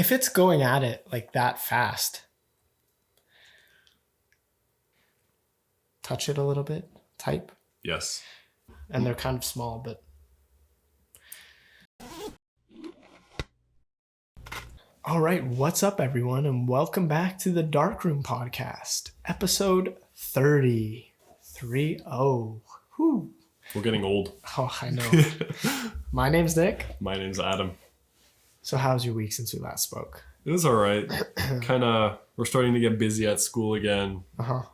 if it's going at it like that fast, touch it a little bit, type. Yes. And they're kind of small, but. All right, what's up, everyone, and welcome back to the Darkroom Podcast, episode 30. 3-0. Whew. We're getting old. Oh, I know. My name's Nick. My name's Adam. So how's your week since we last spoke? It was all right. We're starting to get busy at school again.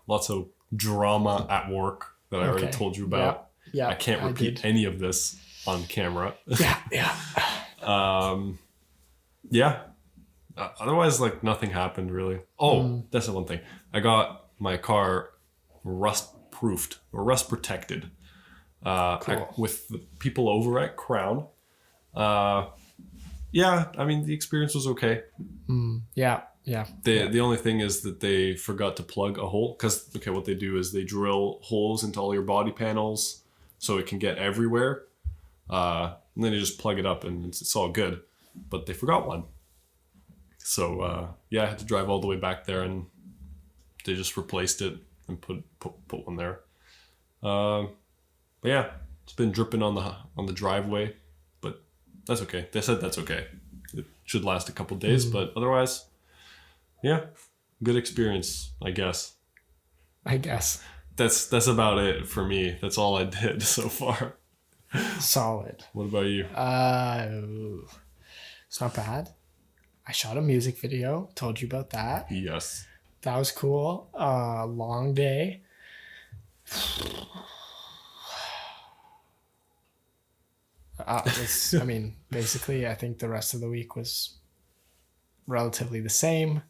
Lots of drama at work that I already told you about. Yeah. I can't repeat any of this on camera. Yeah. Yeah. Otherwise, like, nothing happened really. That's the one thing. I got my car rust-proofed or rust-protected Cool. with the people over at Crown. Yeah, I mean, the experience was okay. Yeah. The only thing is that they forgot to plug a hole. Because, what they do is they drill holes into all your body panels so it can get everywhere. And then you just plug it up and it's all good. But they forgot one. So, I had to drive all the way back there and they just replaced it and put one there. But yeah, it's been dripping on the driveway, but that's okay. They said that's okay. It should last a couple days, but otherwise, yeah, good experience, I guess. That's about it for me. That's all I did so far. Solid. What about you? It's not bad. I shot a music video. Told you about that. Yes. That was cool. Long day. Basically, I think the rest of the week was relatively the same.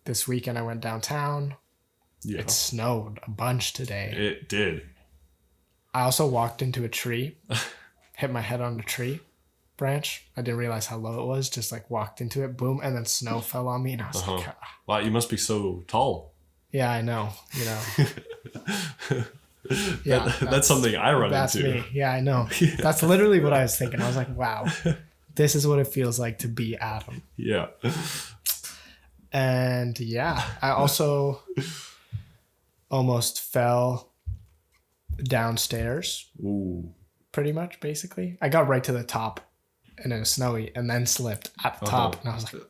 This weekend I went downtown. Yeah. It snowed a bunch today. It did. I also walked into a tree, hit my head on the tree branch. I didn't realize how low it was. Just like walked into it, boom, and then snow fell on me, and I was like, wow, you must be so tall. Yeah, I know. Yeah, that's something I run into. That's me. Yeah, I know. Yeah. That's literally what I was thinking. I was like, wow, this is what it feels like to be Adam. Yeah. And yeah, I also almost fell downstairs. Ooh. Pretty much, basically. I got right to the top and it was snowy and then slipped at the top. And I was like,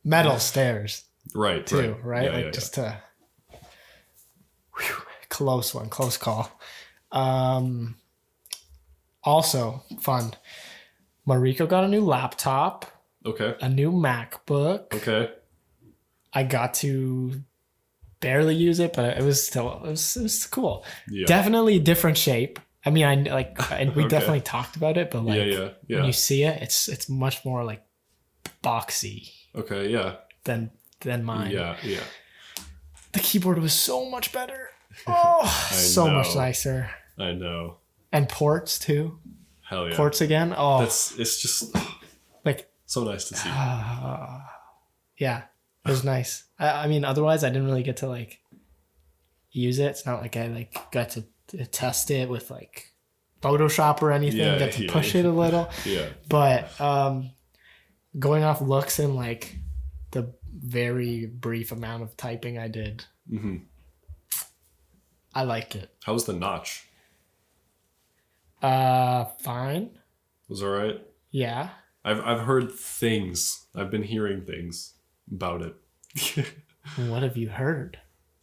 metal stairs. Right. Too, right? Yeah, just to... Whew, close call. Also, fun. Mariko got a new laptop. Okay. A new MacBook. Okay. I got to barely use it, but it was cool. Yeah. Definitely different shape. I mean, we definitely talked about it, but yeah. When you see it, it's much more like boxy. Okay, yeah. Than mine. Yeah. The keyboard was so much better. Oh, so much nicer. I know. And ports too. Hell yeah. Ports again. Oh, it's just like so nice to see. Yeah, it was nice. I mean, otherwise I didn't really get to like use it. It's not like I got to test it with like Photoshop or anything. Get to push it a little. Yeah. But going off looks and like the very brief amount of typing I did, I liked it. How was the notch? Fine. Was all right. Yeah. I've heard things. I've been hearing things about it. What have you heard?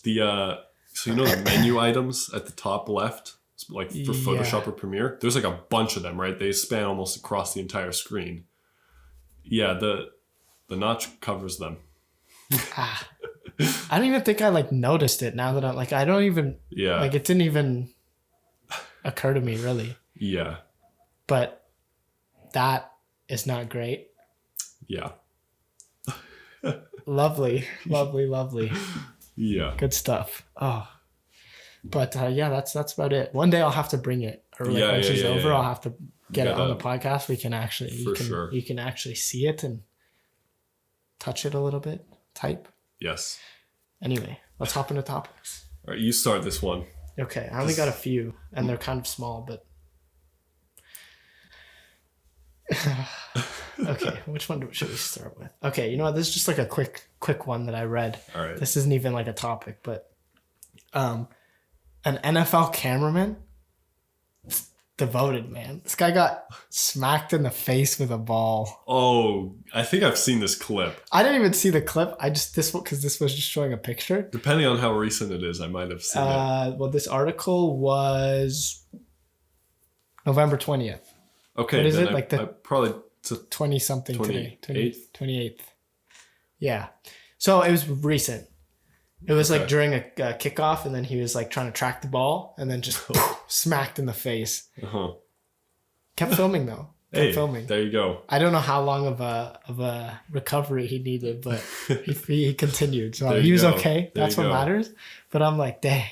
So the menu items at the top left, like for Photoshop or Premiere, there's like a bunch of them, right? They span almost across the entire screen. Yeah, the notch covers them. I don't even think I noticed it now that I'm I don't even it didn't even occur to me really. Yeah. But that is not great. Yeah. Lovely. Yeah. Good stuff. Oh. But that's about it. One day I'll have to bring it. Or when she's over, I'll have to get it on the podcast. We can actually you can actually see it and touch it a little bit. Type. Yes. Anyway, let's hop into topics. All right, you start this one. Okay, I only got a few, and they're kind of small, but Okay, which one should we start with? Okay, you know what? This is just like a quick one that I read. All right. This isn't even like a topic, but an NFL cameraman, devoted, man. This guy got smacked in the face with a ball. Oh, I think I've seen this clip. I didn't even see the clip. Because this was just showing a picture. Depending on how recent it is, I might have seen it. Well, this article was November 20th. Okay. What is it? Probably 20 something today. 28th. Yeah. So it was recent. It was like during a kickoff, and then he was like trying to track the ball, and then just smacked in the face. Kept filming though. Kept filming. There you go. I don't know how long of a recovery he needed, but he continued. So he was okay. That's what matters. But I'm like, dang,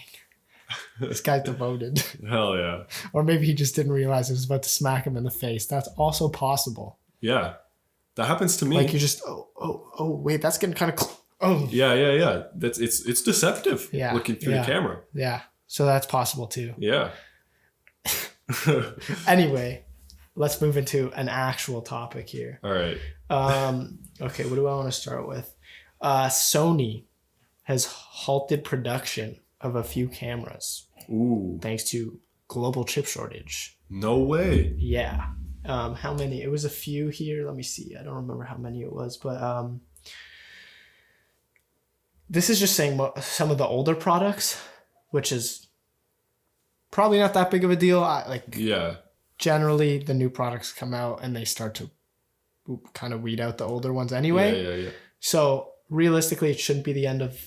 this guy's devoted. Hell yeah. Or maybe he just didn't realize it was about to smack him in the face. That's also possible. Yeah, that happens to me. Like you just wait, that's getting kind of. Oh yeah. It's deceptive. Yeah, looking through the camera. Yeah, so that's possible too. Yeah. Anyway, let's move into an actual topic here. All right. Okay, what do I want to start with? Sony has halted production of a few cameras. Ooh. Thanks to global chip shortage. No way. Yeah. How many? It was a few here. Let me see. I don't remember how many it was, but this is just saying some of the older products, which is probably not that big of a deal. Generally, the new products come out and they start to kind of weed out the older ones anyway. Yeah. So realistically, it shouldn't be the end of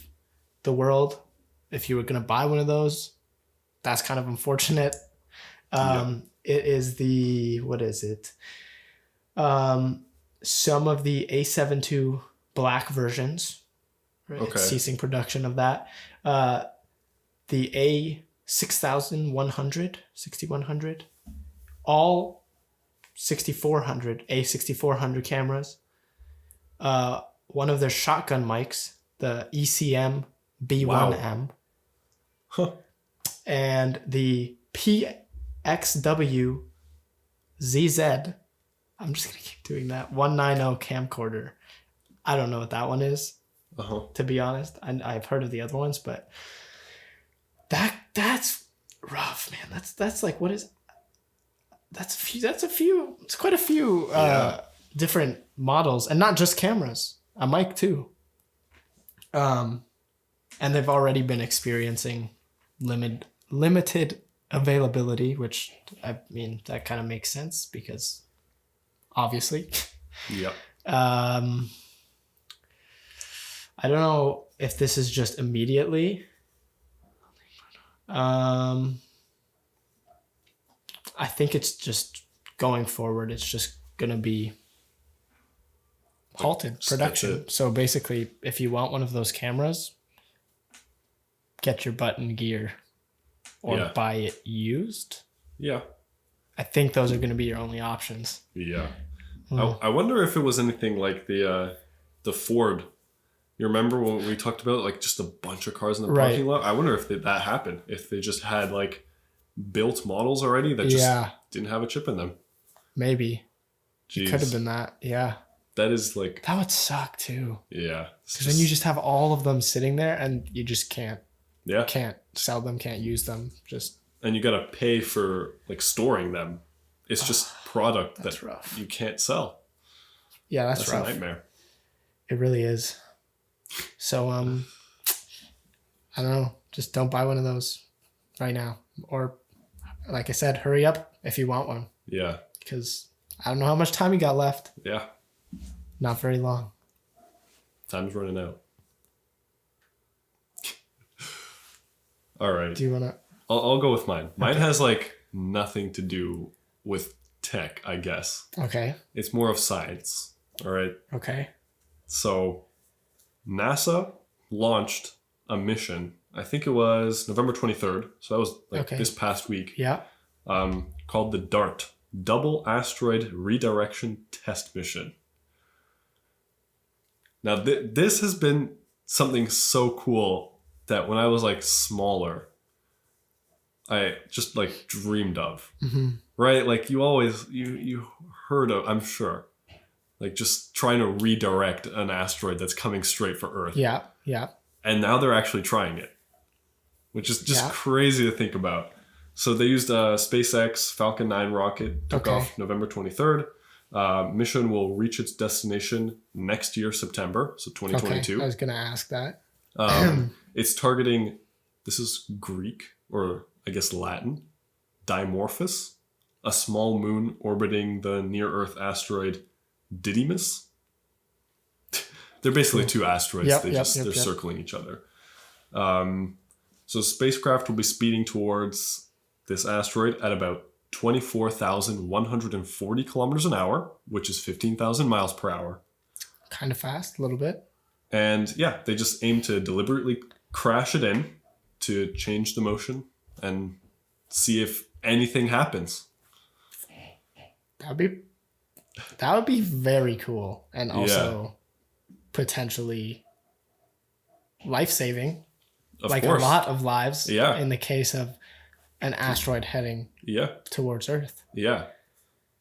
the world. If you were going to buy one of those, that's kind of unfortunate. It is what is it? Some of the A7 II black versions. Right? Okay. It's ceasing production of that. The A6100, all 6400, A6400 cameras. One of their shotgun mics, the ECM B1M. Wow. And the PXW ZZ. I'm just going to keep doing that. 190 camcorder. I don't know what that one is. To be honest, I've heard of the other ones, but that's rough, man. That's like, what is? That's a few. It's quite a few different models, and not just cameras. A mic too. And they've already been experiencing limited availability, which I mean that kind of makes sense because obviously. Yep. I don't know if this is just immediately. I think it's just going forward. It's just going to be halted production. So basically, if you want one of those cameras, get your button gear or buy it used. Yeah. I think those are going to be your only options. Yeah. I wonder if it was anything like the Ford. You remember when we talked about like just a bunch of cars in the parking lot? I wonder if that happened. If they just had like built models already that just didn't have a chip in them. Maybe. Jeez. It could have been that. Yeah. That is like... That would suck too. Yeah. Because then you just have all of them sitting there and you just can't. Yeah. Can't sell them, can't use them. And you got to pay for like storing them. It's just product that rough. You can't sell. Yeah, that's rough. A nightmare. It really is. So, I don't know. Just don't buy one of those right now. Or, like I said, hurry up if you want one. Yeah. Because I don't know how much time you got left. Yeah. Not very long. Time's running out. All right. Do you want to? I'll go with mine. Mine has like nothing to do with tech, I guess. Okay. It's more of science. All right. Okay. So NASA launched a mission. I think it was November 23rd. So that was like this past week. Yeah. Called the DART, Double Asteroid Redirection Test Mission. Now, this has been something so cool that when I was like smaller, I just like dreamed of. Mm-hmm. Right? Like you always, you heard of, I'm sure, like just trying to redirect an asteroid that's coming straight for Earth. Yeah, yeah. And now they're actually trying it, which is just crazy to think about. So they used a SpaceX Falcon 9 rocket, took off November 23rd. Mission will reach its destination next year, September, so 2022. Okay. I was going to ask that. It's targeting, this is Greek, or I guess Latin, Dimorphos, a small moon orbiting the near-Earth asteroid Didymus. They're basically two asteroids. They're circling each other. So spacecraft will be speeding towards this asteroid at about 24,140 kilometers an hour, which is 15,000 miles per hour. Kind of fast, a little bit. And yeah, they just aim to deliberately crash it in to change the motion and see if anything happens. That would be very cool, and also potentially life-saving. Of course. A lot of lives. Yeah. In the case of an asteroid heading towards Earth. Yeah.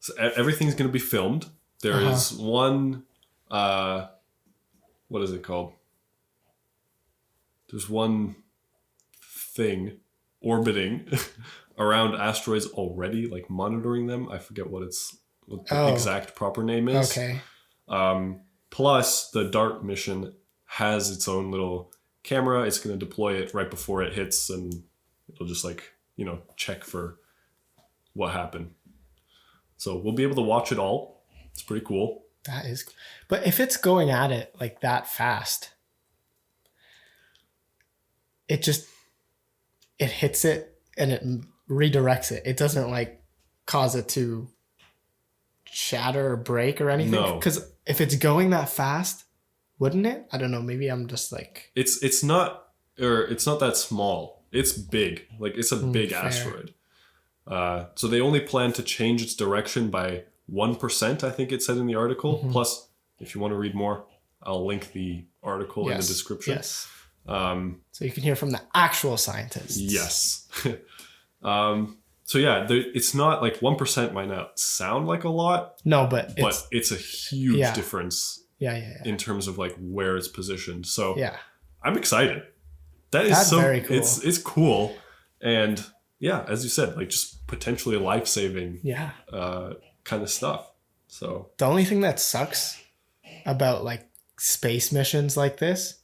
So everything's going to be filmed. There is one, what is it called? There's one thing orbiting around asteroids already, like monitoring them. I forget what the exact proper name is. Okay. Plus, the DART mission has its own little camera. It's going to deploy it right before it hits, and it'll just check for what happened. So we'll be able to watch it all. It's pretty cool. That is, but if it's going at it like that fast, it hits it and it redirects it. It doesn't cause it to shatter or break or anything. No. Because if it's going that fast, wouldn't it? I don't know. Maybe I'm just It's not that small. It's big. It's a big asteroid. So they only plan to change its direction by 1%, I think it said in the article. Mm-hmm. Plus, if you want to read more, I'll link the article in the description. Yes. So you can hear from the actual scientists. Yes. So yeah, it's not 1% might not sound like a lot. No, but it's a huge difference. Yeah. In terms of where it's positioned. So yeah, I'm excited. That's so very cool. It's cool, and yeah, as you said, just potentially life-saving. Yeah. Kind of stuff. So the only thing that sucks about space missions like this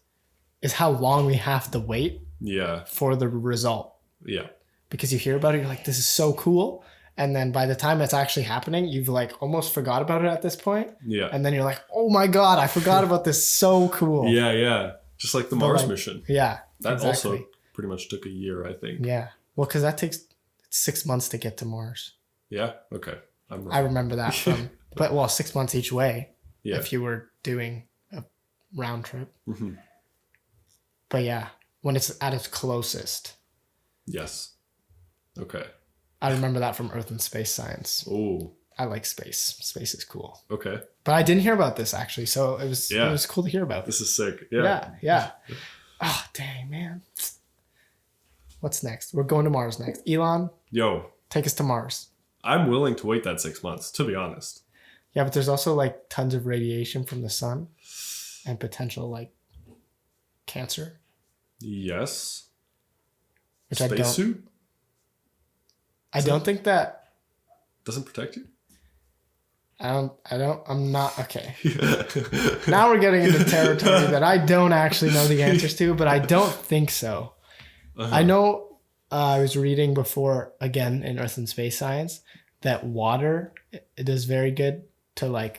is how long we have to wait. Yeah. For the result. Yeah. Because you hear about it, you're like, this is so cool. And then by the time it's actually happening, you've almost forgot about it at this point. Yeah. And then you're like, oh my God, I forgot about this. So cool. Yeah, yeah. Just like the Mars mission. Yeah. That also pretty much took a year, I think. Yeah. Well, because that takes 6 months to get to Mars. Yeah? Okay. I remember that from, 6 months each way. Yeah. If you were doing a round trip. Mm-hmm. But yeah, when it's at its closest. Yes. Okay. I remember that from Earth and Space Science. Oh. I like space. Space is cool. Okay. But I didn't hear about this actually, so it was cool to hear about. This is sick. Yeah. Yeah. Oh, dang, man. What's next? We're going to Mars next. Elon. Yo. Take us to Mars. I'm willing to wait that 6 months, to be honest. Yeah, but there's also tons of radiation from the sun and potential cancer. Yes. Which Spacesuit? I don't think that doesn't protect you. I'm not okay. Now we're getting into territory that I don't actually know the answers to, but I don't think so. Uh-huh. I know I was reading before, again, in Earth and Space Science, that water, it is very good to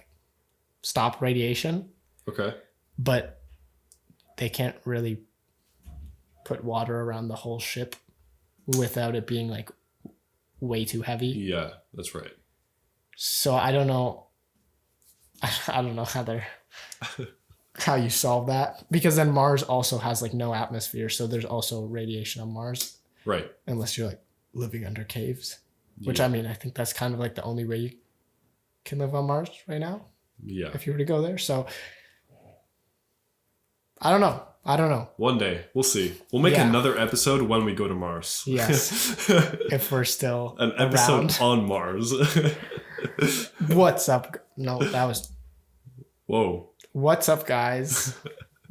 stop radiation. Okay. But they can't really put water around the whole ship without it being way too heavy. Yeah, that's right. So I don't know. I don't know how you solve that, because then Mars also has no atmosphere, so there's also radiation on Mars. Right. Unless you're living under caves, which I mean, I think that's kind of the only way you can live on Mars right now. Yeah. If you were to go there, so I don't know. One day we'll see. We'll make another episode when we go to Mars. Yes. If we're still an episode on Mars. What's up? No, that was Whoa. What's up, guys?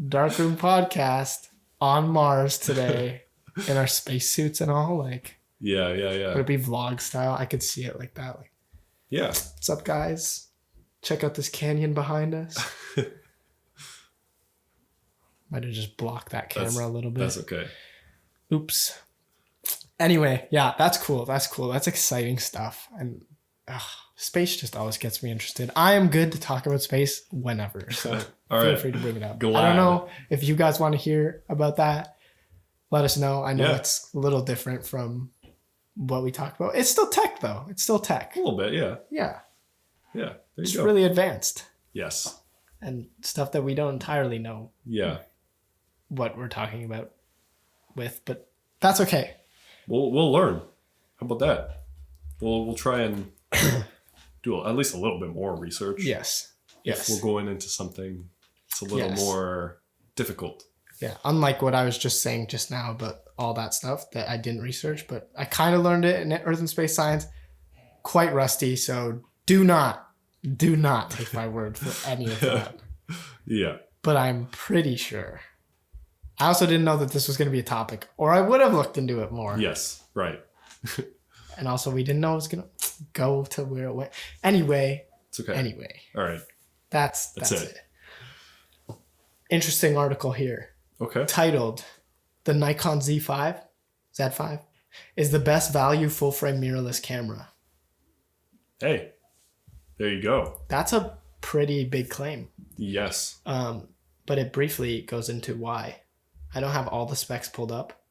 Darkroom podcast on Mars today in our spacesuits and all. Like, yeah. Would it be vlog style? I could see it like that. Like, yeah. What's up, guys? Check out this canyon behind us. Might have just blocked that camera a little bit. That's okay. Oops. Anyway, yeah, that's cool. That's exciting stuff. And space just always gets me interested. I am good to talk about space whenever. So feel free to bring it up. I don't know if you guys want to hear about that. Let us know. I know it's a little different from what we talked about. It's still tech, though. It's still tech. A little bit, yeah. Yeah. Yeah. It's really advanced. Yes. And stuff that we don't entirely know. Yeah. What we're talking about with, but that's okay. We'll learn. How about that? We'll try and do at least a little bit more research. Yes. If we're going into something it's a little more difficult. Yeah. Unlike what I was just saying just now about all that stuff that I didn't research, but I kind of learned it in Earth and Space Science. Quite rusty, so do not take my word for any of that. Yeah. But I'm pretty sure. I also didn't know that this was going to be a topic, or I would have looked into it more. Yes, right. And also, we didn't know it was going to go to where it went. Anyway. It's okay. Anyway. All right. That's it. Interesting article here. Okay. Titled, "The Nikon Z5 is the best value full-frame mirrorless camera." Hey, there you go. That's a pretty big claim. Yes. But it briefly goes into why. I don't have all the specs pulled up,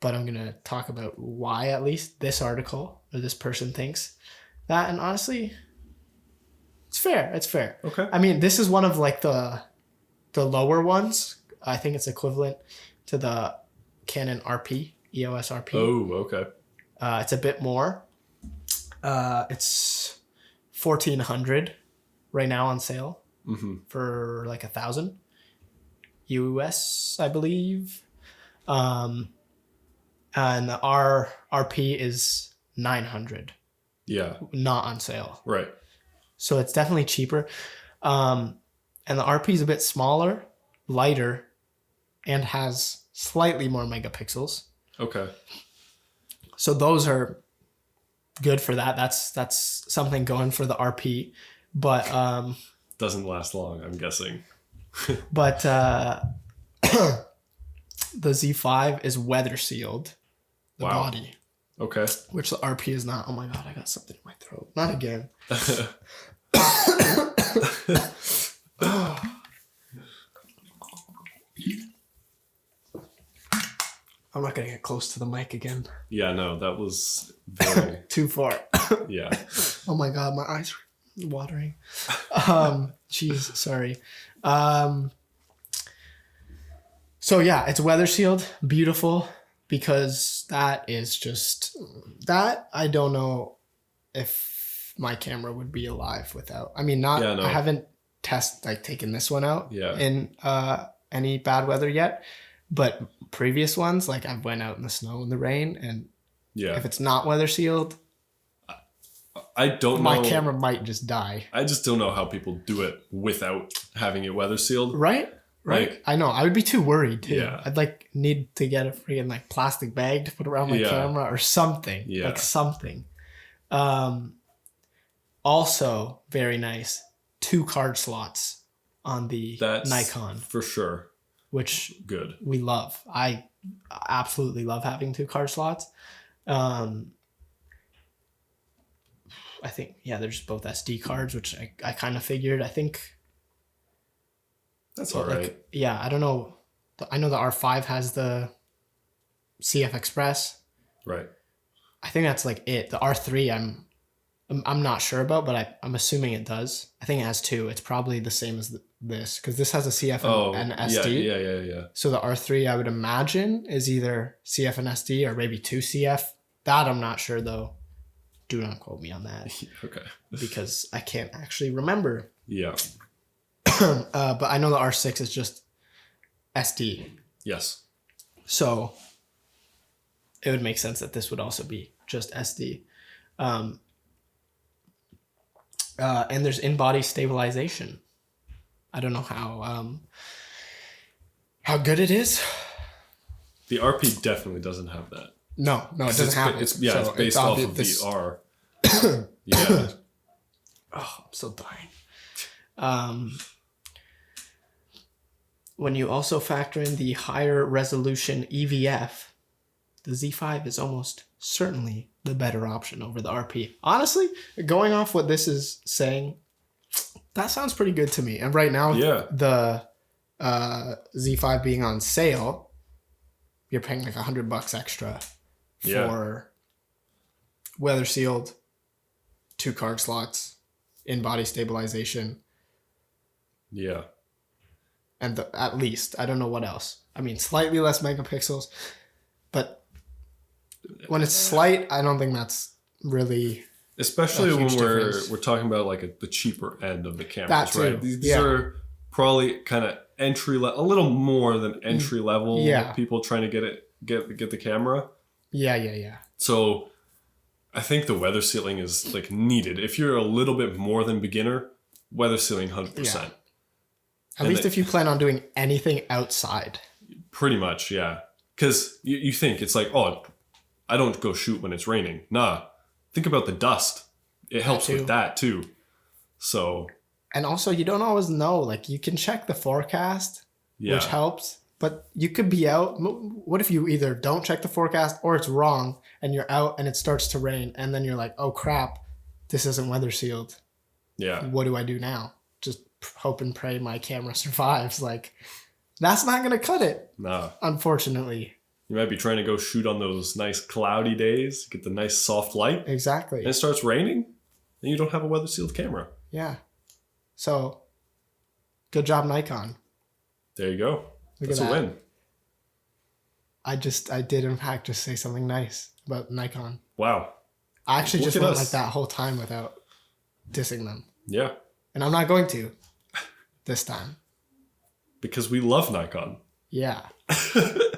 but I'm going to talk about why at least this article or this person thinks that. And honestly, it's fair. It's fair. Okay. I mean, this is one of like the lower ones. I think it's equivalent to the Canon RP, EOS RP. Oh, okay. It's a bit more. It's $1,400 right now on sale for like $1,000 US, I believe. And the RP is $900. Yeah. Not on sale. Right. So it's definitely cheaper. And the RP is a bit smaller, lighter, and has slightly more megapixels. Okay. So those are good for that. That's something going for the RP. But doesn't last long, I'm guessing. But the Z5 is weather sealed. The body. Okay. Which the RP is not. Oh my god, I got something in my throat. Not again. I'm not gonna get close to the mic again. Yeah, no, that was very too far. Yeah. Oh my god, my eyes are watering. Jeez, sorry. So yeah, it's weather sealed, beautiful, because that is just that. I don't know if my camera would be alive without. I mean, I haven't taken this one out in any bad weather yet, but previous ones, like I've went out in the snow and the rain, and if it's not weather sealed, I don't know. My camera might just die. I just don't know how people do it without having it weather sealed. Right? Like, I know. I would be too worried too. Yeah. I'd need to get a freaking plastic bag to put around my camera or something. Yeah. Like something. Also very nice. 2 card slots on the Nikon. For sure. Which good. We love. I absolutely love having 2 card slots. I think, there's both SD cards, which I kind of figured. I think that's all right. I don't know. I know the R5 has the CF Express. Right. I think that's it. The R3, I'm not sure about, but I'm assuming it does. I think it has 2. It's probably the same as this, because this has a CF and SD. Yeah. So the R3, I would imagine, is either CF and SD or maybe 2 CF. That I'm not sure though. Do not quote me on that. Okay. Because I can't actually remember. Yeah. But I know the R6 is just SD. Yes. So it would make sense that this would also be just SD. And there's in-body stabilization. I don't know how good it is. The RP definitely doesn't have that. No, it doesn't have it. It's based off of VR. Yeah. Oh, I'm still dying. When you also factor in the higher resolution EVF, the Z5 is almost certainly the better option over the RP. Honestly, going off what this is saying, that sounds pretty good to me. And right now, the Z5 being on sale, you're paying like $100 extra for weather sealed, 2 card slots, in-body stabilization. Yeah. And at least, I don't know what else. I mean, slightly less megapixels, but when it's slight, I don't think that's really... Especially when we're talking about like the cheaper end of the cameras, that too. Right? These are probably kind of entry level, a little more than entry level. People trying to get the camera. Yeah. So I think the weather sealing is like needed. If you're a little bit more than beginner, weather sealing 100%. Yeah. At least if you plan on doing anything outside. Pretty much, yeah. Because you think it's like, oh, I don't go shoot when it's raining. Nah. Think about the dust. It helps with that too. So. And also, you don't always know. Like, you can check the forecast, which helps. But you could be out. What if you either don't check the forecast or it's wrong and you're out and it starts to rain and then you're like, oh crap, this isn't weather sealed. Yeah. What do I do now? Just hope and pray my camera survives. Like, that's not going to cut it. Nah. Unfortunately. You might be trying to go shoot on those nice cloudy days, get the nice soft light. Exactly. And it starts raining, and you don't have a weather sealed camera. Yeah. So, good job, Nikon. There you go. That's a win. I did in fact just say something nice about Nikon. Wow. I actually just went like that whole time without dissing them. Yeah. And I'm not going to this time. Because we love Nikon. Yeah.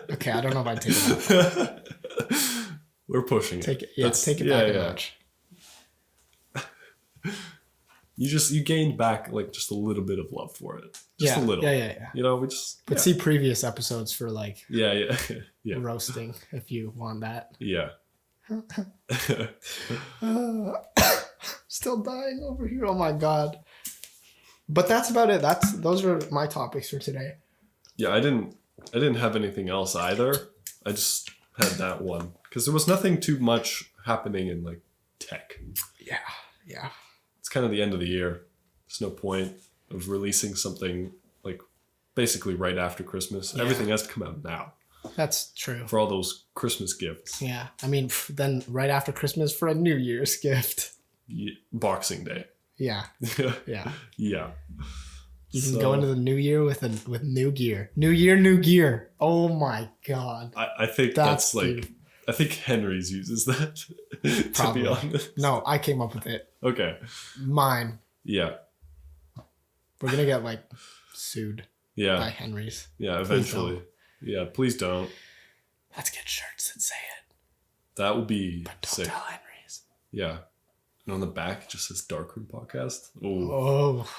Okay, I don't know if I'd take it back. We're pushing it. Take it back a notch. You gained back like just a little bit of love for it. Just a little. Yeah. You know, we just... But see previous episodes for like... Yeah. roasting, if you want that. Yeah. Still dying over here. Oh my God. But that's about it. Those are my topics for today. Yeah, I didn't have anything else either. I just had that one. Because there was nothing too much happening in like tech. Yeah. It's kind of the end of the year. There's no point of releasing something like basically right after Christmas. Yeah. Everything has to come out now. That's true. For all those Christmas gifts. Yeah. I mean, then right after Christmas for a New Year's gift. Boxing Day. Yeah. Yeah. You can go into the new year with new gear. New year, new gear. Oh my God. I think that's like... I think Henry's uses that, to be honest. No, I came up with it. Okay. Mine. Yeah. We're going to get, like, sued by Henry's. Yeah, eventually. Please don't. Let's get shirts that say it. That would be But don't sick. tell Henry's. Yeah. And on the back, it just says Darkroom Podcast. Oh.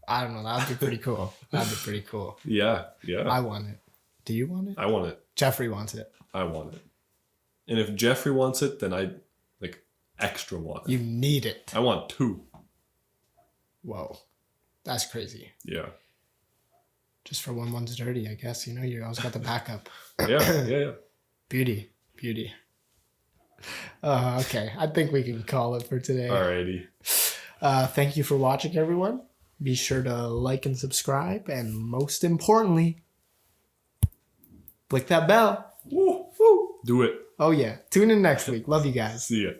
I don't know. That would be pretty cool. Yeah. I want it. Do you want it? I want it. Jeffrey wants it. I want it. And if Jeffrey wants it, then I extra want it. You need it. I want 2. Whoa. That's crazy. Yeah. Just for when one's dirty, I guess. You know, you always got the backup. Yeah. Beauty. Okay. I think we can call it for today. Alrighty. Thank you for watching, everyone. Be sure to like and subscribe. And most importantly, click that bell. Woo. Do it. Oh, yeah. Tune in next week. Love you guys. See ya.